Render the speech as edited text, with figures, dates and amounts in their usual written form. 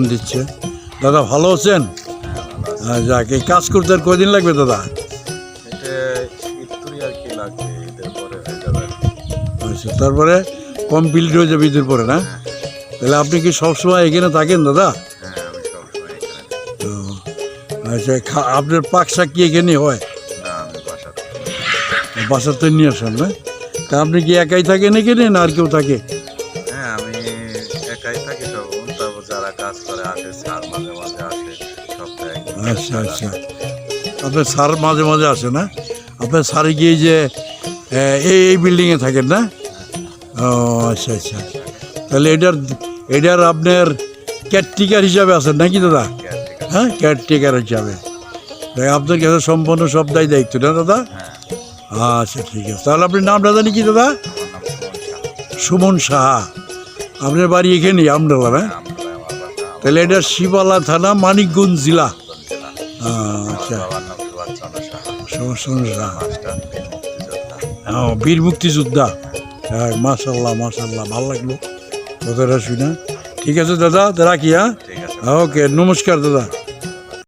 সালাম দিচ্ছে। দাদা ভালো আছেন? যাক, এই কাজ করতে আর কয়দিন লাগবে দাদা? আচ্ছা, তারপরে কমপ্লিট হয়ে যাবে ঈদের পরে না? তাহলে আপনি কি সবসময় এখানে থাকেন দাদা? আচ্ছা, আপনার পাক শাক কি এখানে হয়? বাসাতে নিয়ে আসেন না? তা আপনি কি একাই থাকেন এখানে না আর কেউ থাকে? আমি একাই থাকি, তখন তারপর যারা কাজ করে আসে, স্যার মাঝে মাঝে আসে সপ্তাহে। আচ্ছা আচ্ছা, আপনার স্যার মাঝে মাঝে আসে না? আপনার স্যারে গিয়ে যে এই বিল্ডিংয়ে থাকেন না? ও আচ্ছা আচ্ছা, তাহলে এটার আপনার কেয়ারটেকার হিসাবে আছেন নাকি দাদা? হ্যাঁ, কেয়ারটেকার হিসাবে। তাই আপনার কাছে সম্পূর্ণ সব দায়িত্ব না দাদা? আচ্ছা ঠিক আছে, তাহলে আপনার নামটা জানি কি দাদা? সুমন সাহা। আপনার বাড়ি এখানেই আমডালা না? তাহলে এটা শিবালা থানা, মানিকগঞ্জ জেলা। আচ্ছা, সুমন সাহা, বীর মুক্তিযোদ্ধা। হ্যাঁ, মাশাল্লাহ মাশাল্লাহ, ভালো লাগলো কথাটা শুনে। ঠিক আছে দাদা, রাখি। হ্যাঁ, ওকে, নমস্কার দাদা।